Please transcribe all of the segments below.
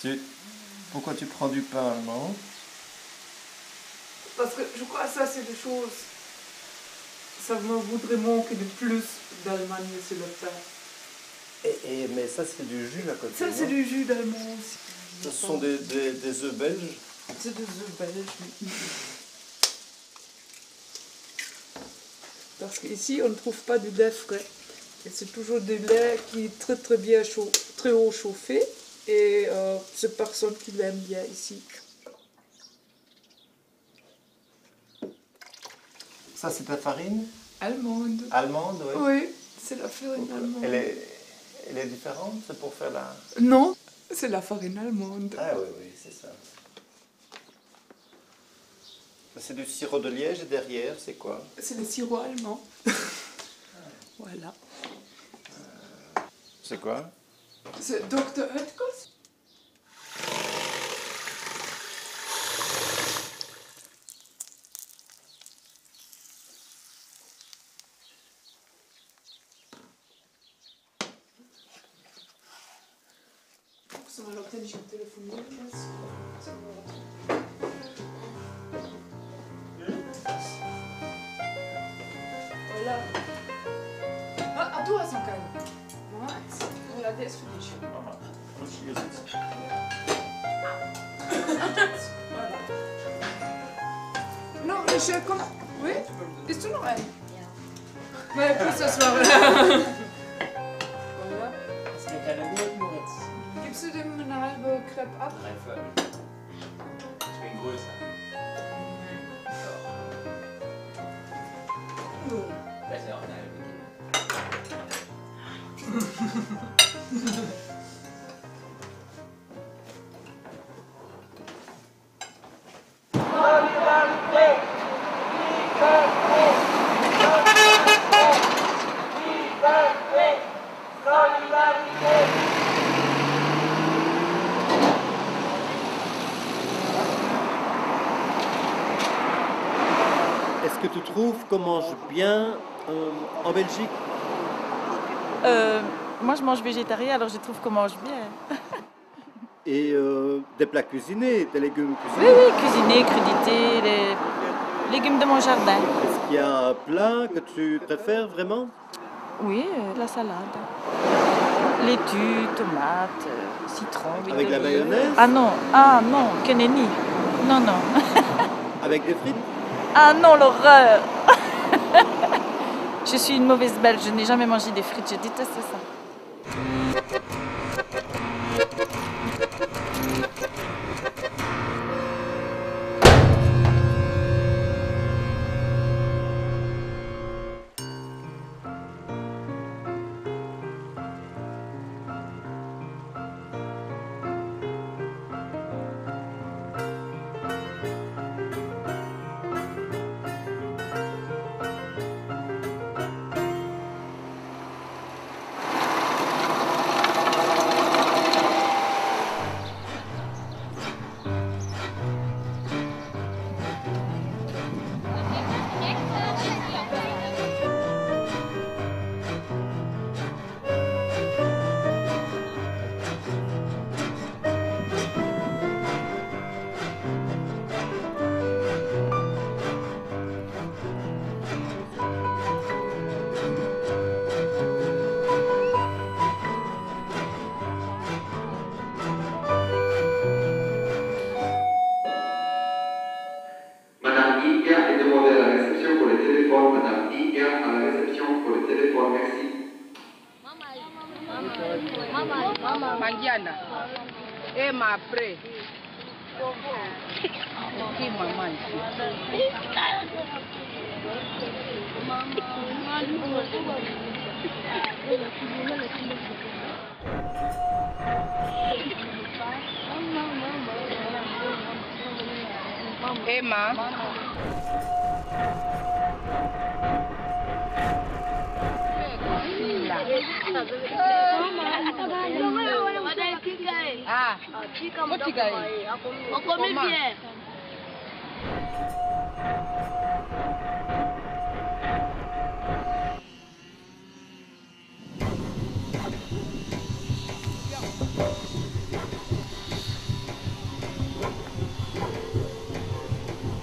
allemand. Pourquoi tu prends du pain allemand? Parce que je crois que ça, c'est des choses... Ça me voudrait manquer de plus d'Allemagne sur le pain. Mais ça, c'est du jus à côté. Ça, c'est du jus d'allemand aussi. Ce sont des œufs belges? C'est des œufs belges, oui. Parce qu'ici, on ne trouve pas du lait frais. Et c'est toujours du lait qui est très très bien très haut chauffé. Et c'est personne qui l'aime bien ici. Ça, c'est ta farine? Allemande. Allemande, oui. Oui, c'est la farine allemande. Elle est différente? C'est pour faire la... Non, c'est la farine allemande. Ah oui, oui, c'est ça. C'est du sirop de liège et derrière, c'est quoi? C'est le sirop allemand. Voilà. C'est quoi? C'est Dr. Oetkos. Zoals op de telefoon is. Voilà. Ah, du hast noch keinen. Nice. Ja, der ist für dich. Und hier sitzt. Voilà. Non, je comme. Oui? Ist du noch einen? Ja. Mais plus ce soir. Voilà. Das ist keine Uhr, Moritz. Gibst du dem eine halbe Crepe ab? 3 Viertel. Ich bin größer. Doch. Besser auch eine halbe geben. Est-ce que tu trouves qu'on mange bien en Belgique? Moi, je mange végétarien, alors je trouve qu'on mange bien. Et des plats cuisinés, des légumes Oui, cuisinés? oui, cuisiner, crudité, les légumes de mon jardin. Est-ce qu'il y a un plat que tu préfères vraiment? Oui, la salade. Laitue, tomates, citron, huile Avec la d'olive. mayonnaise? Ah non, que nenni. Non, non. Avec des frites? Ah non, l'horreur. Je suis une mauvaise belge, je n'ai jamais mangé des frites, je déteste ça. Madame Iga à la réception pour le téléphone, merci. Maman, Mangiana. Et ma après. Ok, maman. Emma. Ah, On commet bien.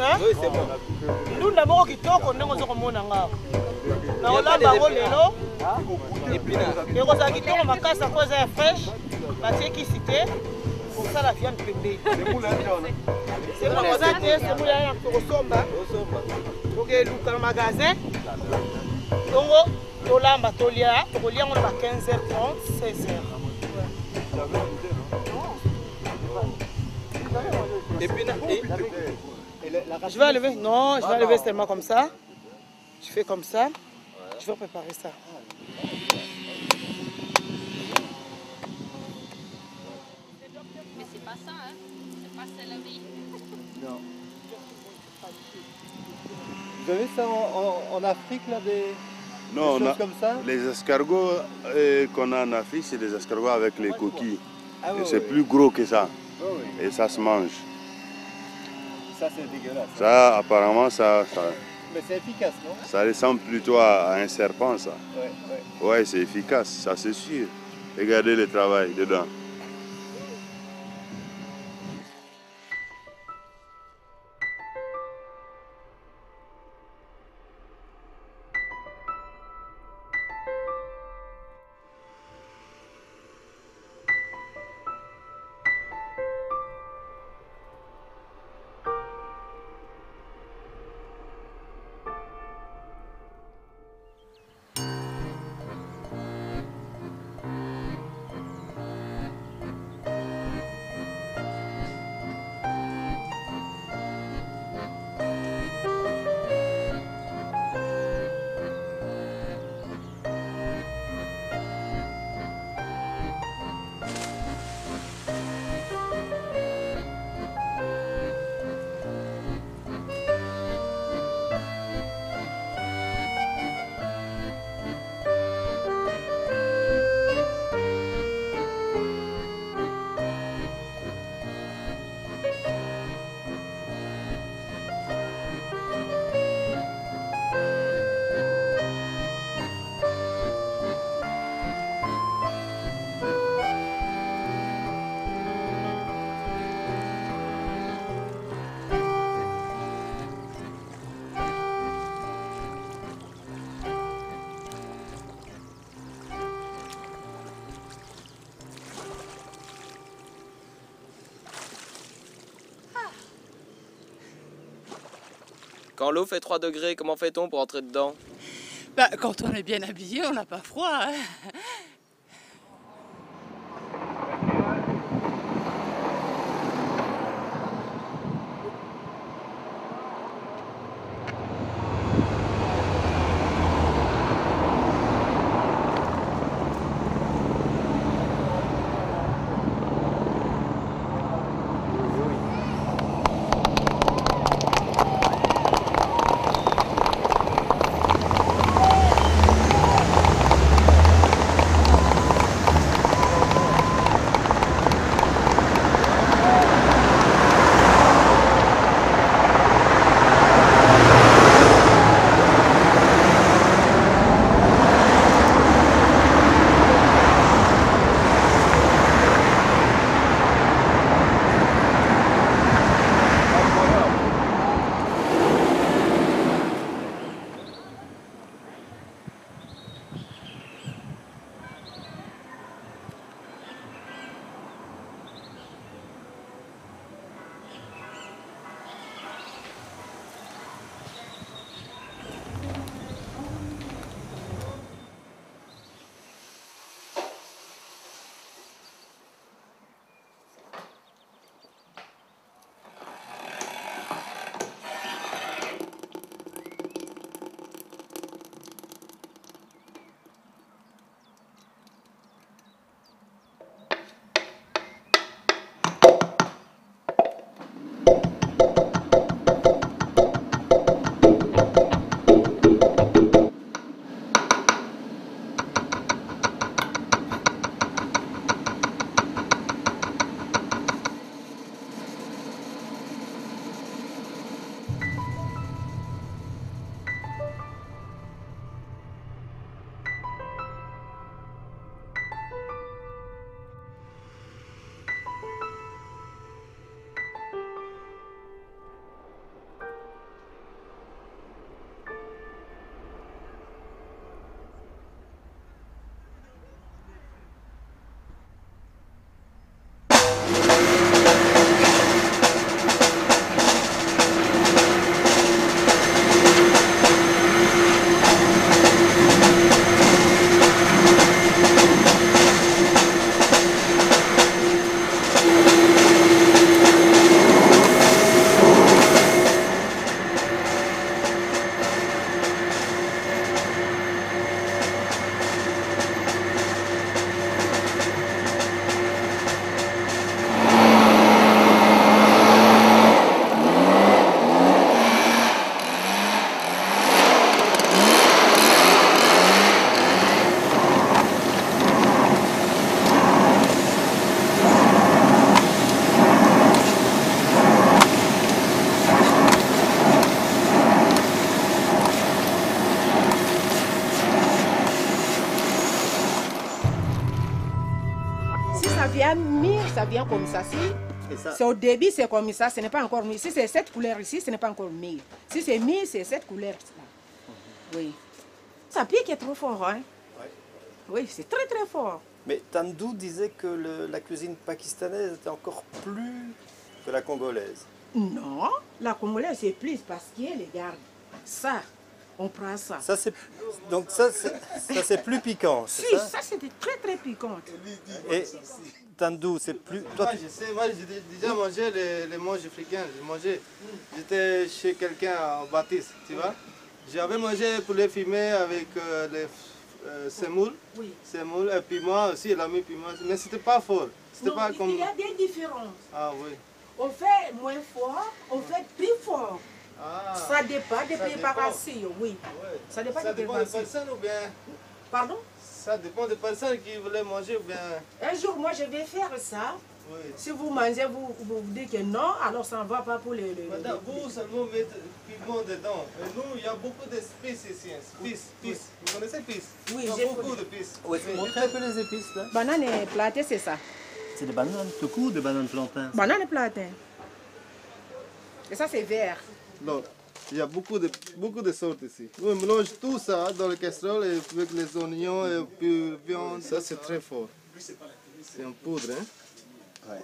Oui, c'est bon. ndunda moko kitoko ndenge ozokomona ngao na olamba yango lelo ekozala kitoko makasi ako eza ya fraîche batie kisi te kosala viande pembeni semula koza te semula ya tokosomba tokeluka na magasin tongo tolamba tolia tokolia yango na ba 15h30 16h. Je vais enlever. Non, je vais enlever seulement comme ça. Je fais comme ça. Je vais préparer ça. Mais c'est pas ça, hein. C'est pas céleri. Non. Vous avez ça en Afrique, là, des choses comme ça? Les escargots qu'on a en Afrique, c'est des escargots avec les coquilles. Ah, oui, c'est plus gros que ça. Oui, oui. Et ça se mange. Ça, c'est dégueulasse. Ça, apparemment, Mais c'est efficace, non? ça ressemble plutôt à un serpent, ça. Ouais, ouais. Ouais, c'est efficace, ça c'est sûr. Regardez le travail dedans. Quand l'eau fait 3 degrés, comment fait-on pour entrer dedans? Bah, quand on est bien habillé, on n'a pas froid. Hein. ça vient comme ça. Si ça... c'est au début, c'est comme ça, ce n'est pas encore mis. Si c'est cette couleur ici, ce n'est pas encore mis. Si c'est mis, c'est cette couleur là. Oui. Ça pique est trop fort, hein? Oui, c'est très très fort. Mais Tandou disait que la cuisine pakistanaise était encore plus que la congolaise. Non, la congolaise c'est plus parce qu'elle garde ça. On prend ça. Donc ça c'est plus piquant. Si, ça c'était très très piquant. Et Tandou, c'est plus... Toi, moi, je sais, moi j'ai déjà mangé les manges africains. J'étais chez quelqu'un en Baptiste, tu vois. J'avais mangé poulet fumé avec les semoule. Oui. Semoule et piment aussi, elle a mis piment. Mais c'était pas fort. Non, pas comme... il y a des différences. Ah oui. On fait moins fort, on fait plus fort. Ah, ça dépend des préparations, oui. Ouais. Ça dépend des personnes ou bien... Pardon? Ça dépend des personnes qui voulaient manger ou bien... Un jour, moi, je vais faire ça. Oui. Si vous mangez, vous dites que non, alors ça ne va pas pour les... Madame, vous seulement mettez piment dedans. Et nous, il y a beaucoup d'épices ici. Pisse. Vous connaissez pisse? Oui, j'ai beaucoup d'épices. Oui, montrez un peu les épices, là. Banane et plantain, c'est ça. C'est des bananes tout court ou des bananes plantains? Banane et plantain. Et ça, c'est vert. Donc, il y a beaucoup de sortes ici. On mélange tout ça dans le casserole avec les oignons et puis viande. Ça, c'est très fort. C'est en poudre, hein? Ouais.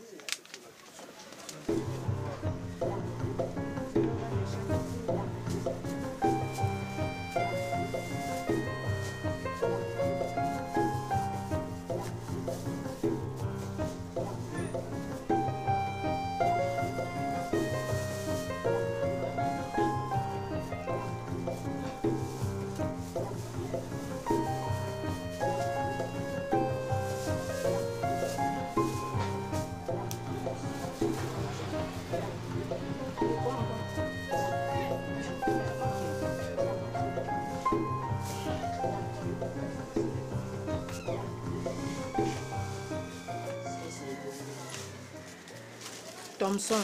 Thomson.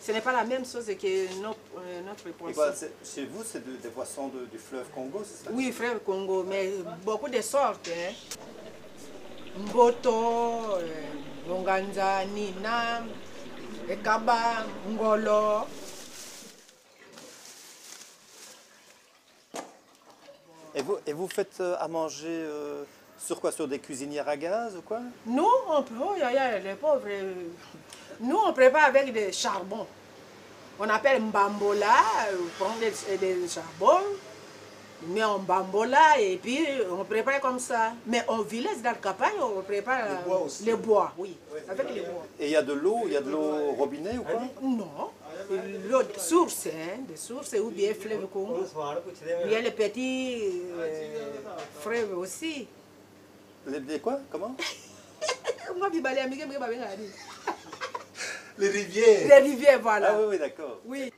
Ce n'est pas la même chose que notre poisson. Chez vous, c'est des poissons du fleuve Congo, c'est ça? Oui, fleuve Congo, mais beaucoup de sortes. Hein. Mboto, Longanza, Nina, Ekaba, Ngolo. Et vous faites à manger sur quoi? Sur des cuisinières à gaz ou quoi? Nous, les pauvres, nous on prépare avec des charbons. On appelle mbambola, on prend des charbons, on met en mbambola et puis on prépare comme ça. Mais en village, dans la campagne, on prépare les bois, oui, avec les bois. Et il y a de l'eau robinet ou quoi? Non, l'eau de source, des sources ou bien fleuve Congo. Il y a les petits fleuves aussi. Les quoi? Comment? Les rivières. Les rivières, voilà. Ah oui, d'accord. Oui.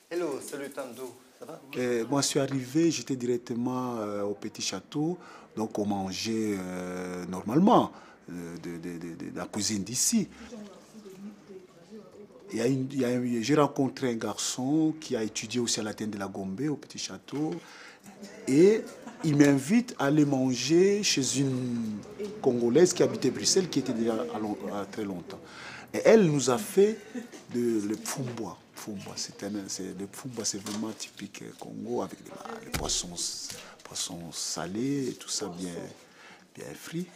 Hello, salut Tandou. Ça va? Moi, je suis arrivé, j'étais directement au Petit Château, donc on mangeait normalement de la cuisine d'ici. J'ai rencontré un garçon qui a étudié aussi à la Tente de la Gombe, au Petit Château, et il m'invite à aller manger chez une Congolaise qui habitait Bruxelles, qui était déjà très longtemps. Et elle nous a fait le pfumboa. Le pfumboa, c'est vraiment typique Congo, avec les poissons salés et tout ça bien frit.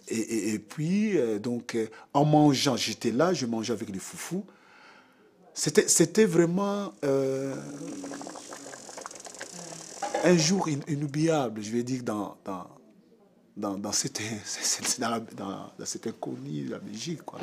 Et puis, donc, en mangeant, j'étais là, je mangeais avec les foufous. C'était vraiment un jour inoubliable, je vais dire, dans cet inconnu de la Belgique, quoi.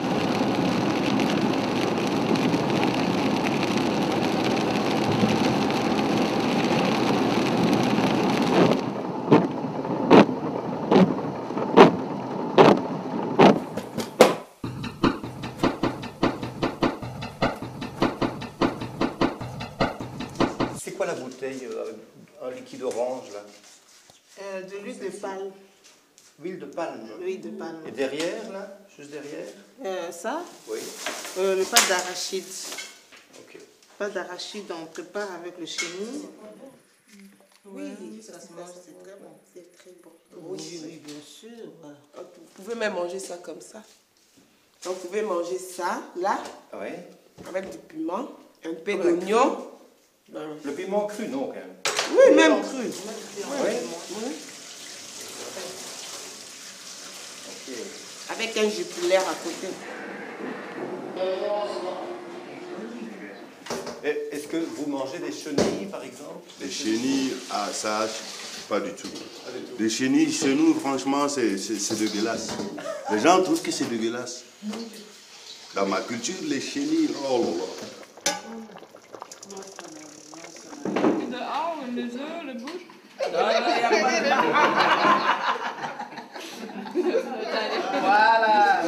Un liquide orange là. De l'huile de palme. Huile de palme. Huile de palme. Et derrière là, juste derrière. Ça? Oui. Le pâte d'arachide. Ok. pâte d'arachide, on prépare avec le chenille. Oui, ça se mange, c'est très bon. C'est très bon. Oui, oui, bien sûr. Vous pouvez même manger ça comme ça. Donc, vous pouvez manger ça, là, avec du piment, un peu d'oignon. Le piment cru, non, quand même. Oui, même cru. Oui. Avec un jupulaire à côté. Est-ce que vous mangez des chenilles, par exemple? Des chenilles, ah ça, pas du tout. Des chenilles, chez nous, franchement, c'est dégueulasse. Les gens trouvent que c'est dégueulasse. Dans ma culture, les chenilles, oh là là. De oude, les œufs, le bouche. Voilà.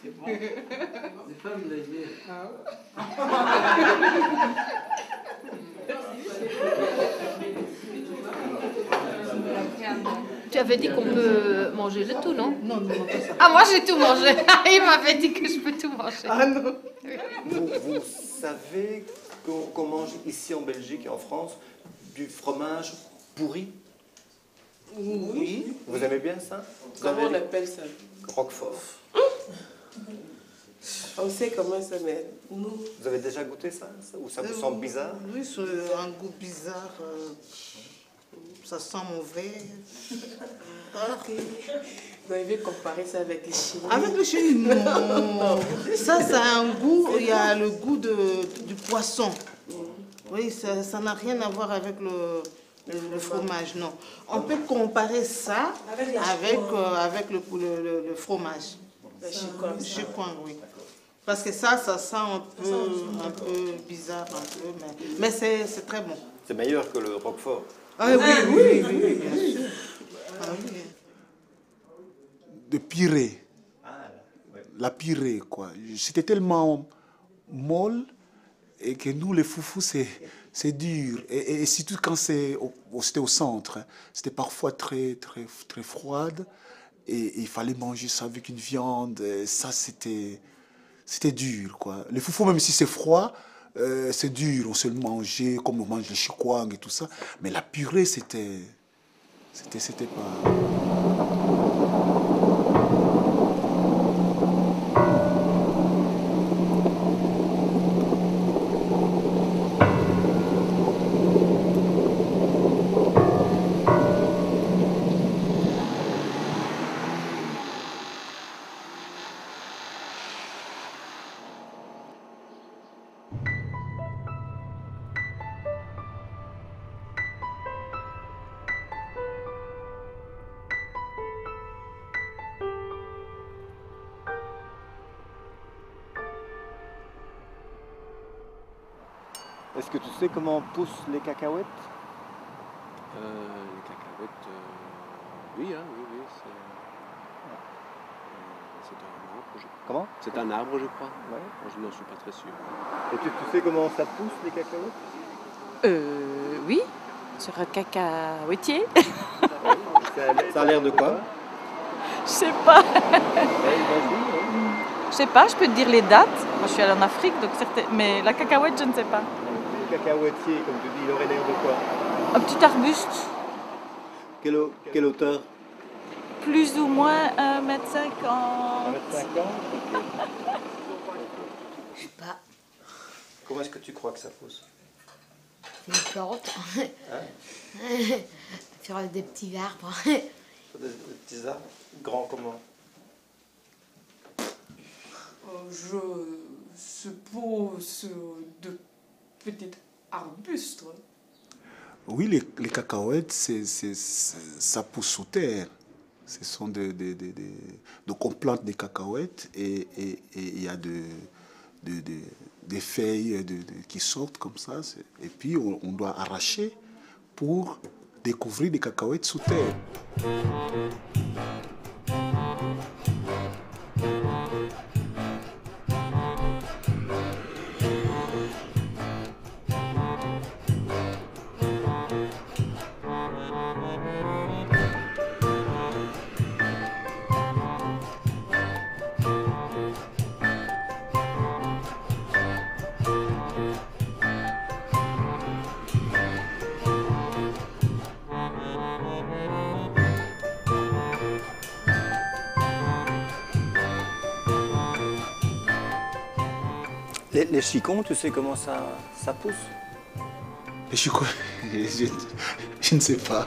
C'est bon. Les femmes légères. Tu avais dit qu'on peut manger le tout, non? Non, non, pas ça. Ah, moi j'ai tout mangé. Il m'avait dit que je peux tout manger. Ah non. Vous savez qu'on mange ici en Belgique et en France du fromage pourri? Oui. Vous aimez bien ça? Comment on appelle ça? Roquefort. On sait comment ça met. Vous avez déjà goûté ça? Ou ça vous semble bizarre? Oui, c'est un goût bizarre. Ça sent mauvais. Vous avez comparé ça avec les chenilles? Avec le chenille, non. Ça a un goût, il y a le goût du poisson. Oui, ça n'a rien à voir avec le fromage, non. On peut comparer ça avec le fromage. Le chicoin, oui. Parce que ça sent un peu bizarre, mais c'est très bon. C'est meilleur que le roquefort. Ah oui, bien sûr. Ah, oui. De purée. La purée, quoi. C'était tellement molle et que nous, les foufous, c'est dur. Et surtout quand c'était au centre, hein, c'était parfois très froide. Et il fallait manger ça avec une viande. Et ça, c'était dur, quoi. Les foufous, même si c'est froid, c'est dur. On se le mangeait comme on mange le chikwang et tout ça. Mais la purée, c'était pas... Est-ce que tu sais comment poussent les cacahuètes? Les cacahuètes, oui, hein, oui, c'est un arbre, je crois. Comment? C'est un arbre, je crois. Ouais. Moi, je n'en suis pas très sûr. Et tu sais comment ça pousse, les cacahuètes? Oui, sur un cacahuétier. Ça a l'air de quoi? Je sais pas. Je sais pas, je peux te dire les dates. Moi, je suis allée en Afrique, donc mais la cacahuète, je ne sais pas. Le cacahuétier, comme tu dis, il aurait l'air de quoi? Un petit arbuste. Quelle hauteur? Plus ou moins 1,50 m. 1,50 m? Je sais pas. Comment est-ce que tu crois que ça pousse? C'est une plante. Hein? Sur des petits arbres. Des petits arbres? Grands comment? Je suppose de petits arbustes. Oui, les cacahuètes, ça pousse sous terre. Ce sont donc on plante des cacahuètes et il y a des feuilles qui sortent comme ça. Et puis on doit arracher pour découvrir des cacahuètes sous terre. Les chicons, tu sais comment ça pousse? Les chicots, je ne sais pas.